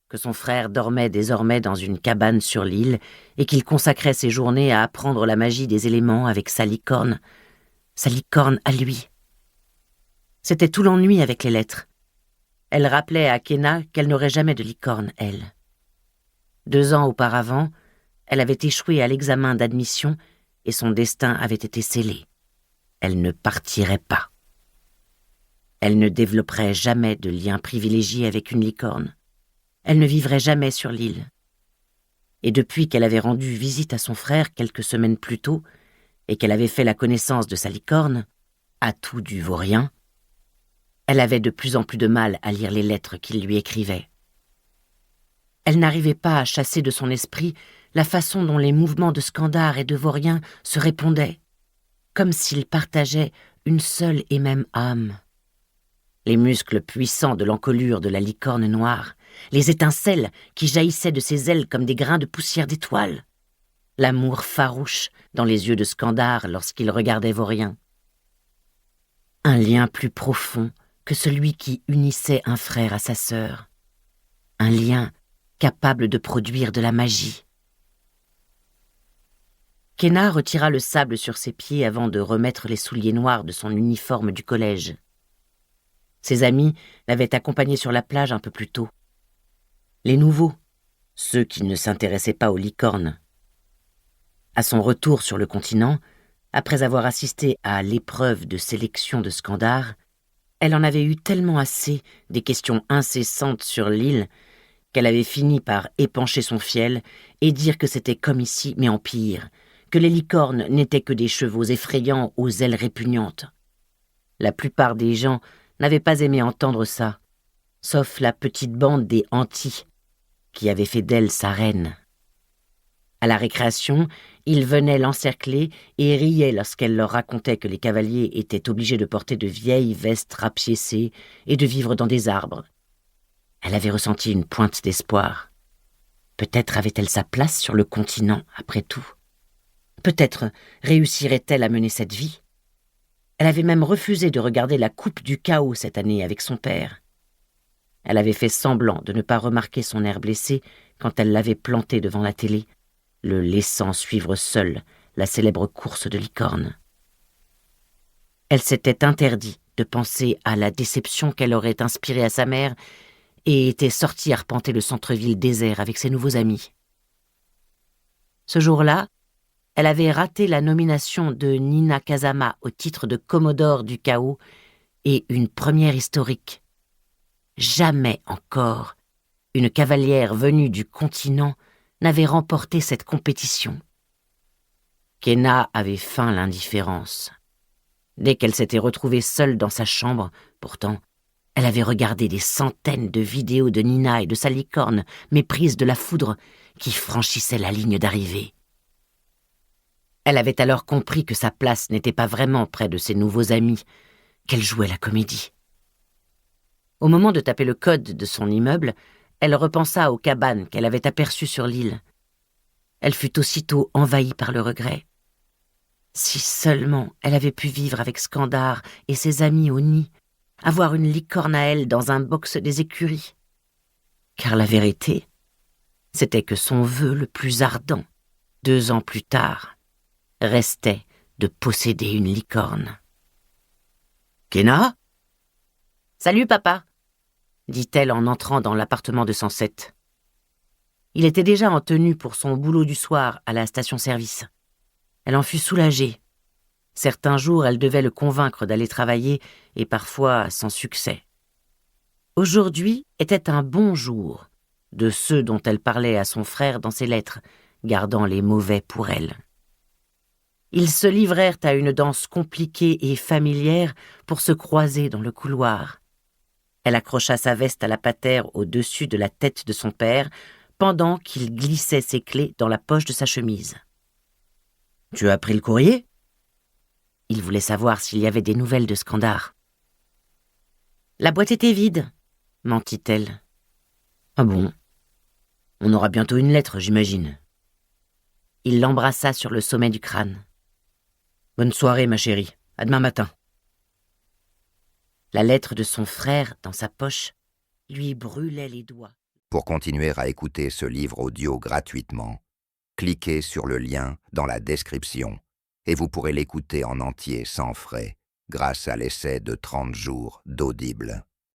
que son frère dormait désormais dans une cabane sur l'île et qu'il consacrait ses journées à apprendre la magie des éléments avec sa licorne à lui. C'était tout l'ennui avec les lettres. Elle rappelait à Kéna qu'elle n'aurait jamais de licorne, elle. 2 ans auparavant, elle avait échoué à l'examen d'admission et son destin avait été scellé. Elle ne partirait pas. Elle ne développerait jamais de lien privilégié avec une licorne. Elle ne vivrait jamais sur l'île. Et depuis qu'elle avait rendu visite à son frère quelques semaines plus tôt et qu'elle avait fait la connaissance de sa licorne, Atou du Vaurien, elle avait de plus en plus de mal à lire les lettres qu'il lui écrivait. Elle n'arrivait pas à chasser de son esprit la façon dont les mouvements de Skandar et de Vaurien se répondaient, comme s'ils partageaient une seule et même âme. Les muscles puissants de l'encolure de la licorne noire, les étincelles qui jaillissaient de ses ailes comme des grains de poussière d'étoiles, l'amour farouche dans les yeux de Skandar lorsqu'il regardait Vaurien. Un lien plus profond que celui qui unissait un frère à sa sœur. Un lien capable de produire de la magie. Kéna retira le sable sur ses pieds avant de remettre les souliers noirs de son uniforme du collège. Ses amis l'avaient accompagné sur la plage un peu plus tôt. Les nouveaux, ceux qui ne s'intéressaient pas aux licornes. À son retour sur le continent, après avoir assisté à l'épreuve de sélection de Skandar, elle en avait eu tellement assez des questions incessantes sur l'île qu'elle avait fini par épancher son fiel et dire que c'était comme ici, mais en pire, que les licornes n'étaient que des chevaux effrayants aux ailes répugnantes. La plupart des gens n'avaient pas aimé entendre ça, sauf la petite bande des Anti, qui avait fait d'elle sa reine. À la récréation, ils venaient l'encercler et riaient lorsqu'elle leur racontait que les cavaliers étaient obligés de porter de vieilles vestes rapiécées et de vivre dans des arbres. Elle avait ressenti une pointe d'espoir. Peut-être avait-elle sa place sur le continent, après tout. Peut-être réussirait-elle à mener cette vie. Elle avait même refusé de regarder la Coupe du Chaos cette année avec son père. Elle avait fait semblant de ne pas remarquer son air blessé quand elle l'avait planté devant la télé, le laissant suivre seule la célèbre course de licorne. Elle s'était interdit de penser à la déception qu'elle aurait inspirée à sa mère et était sortie arpenter le centre-ville désert avec ses nouveaux amis. Ce jour-là, elle avait raté la nomination de Nina Kazama au titre de Commodore du Chaos et une première historique. Jamais encore une cavalière venue du continent n'avait remporté cette compétition. Kéna avait feint l'indifférence. Dès qu'elle s'était retrouvée seule dans sa chambre, pourtant, elle avait regardé des centaines de vidéos de Nina et de sa licorne, méprise de la foudre, qui franchissait la ligne d'arrivée. Elle avait alors compris que sa place n'était pas vraiment près de ses nouveaux amis, qu'elle jouait la comédie. Au moment de taper le code de son immeuble, elle repensa aux cabanes qu'elle avait aperçues sur l'île. Elle fut aussitôt envahie par le regret. Si seulement elle avait pu vivre avec Skandar et ses amis au nid, avoir une licorne à elle dans un box des écuries. Car la vérité, c'était que son vœu le plus ardent, 2 ans plus tard, restait de posséder une licorne. « Kéna ?»« Salut, papa !» dit-elle en entrant dans l'appartement de 107. Il était déjà en tenue pour son boulot du soir à la station-service. Elle en fut soulagée. Certains jours, elle devait le convaincre d'aller travailler, et parfois sans succès. Aujourd'hui était un bon jour, de ceux dont elle parlait à son frère dans ses lettres, gardant les mauvais pour elle. Ils se livrèrent à une danse compliquée et familière pour se croiser dans le couloir. Elle accrocha sa veste à la patère au-dessus de la tête de son père, pendant qu'il glissait ses clés dans la poche de sa chemise. « Tu as pris le courrier ?» Il voulait savoir s'il y avait des nouvelles de Skandar. « La boîte était vide, » mentit-elle. « Ah bon ? On aura bientôt une lettre, j'imagine. » Il l'embrassa sur le sommet du crâne. « Bonne soirée, ma chérie. À demain matin. » La lettre de son frère, dans sa poche, lui brûlait les doigts. Pour continuer à écouter ce livre audio gratuitement, cliquez sur le lien dans la description et vous pourrez l'écouter en entier sans frais grâce à l'essai de 30 jours d'Audible.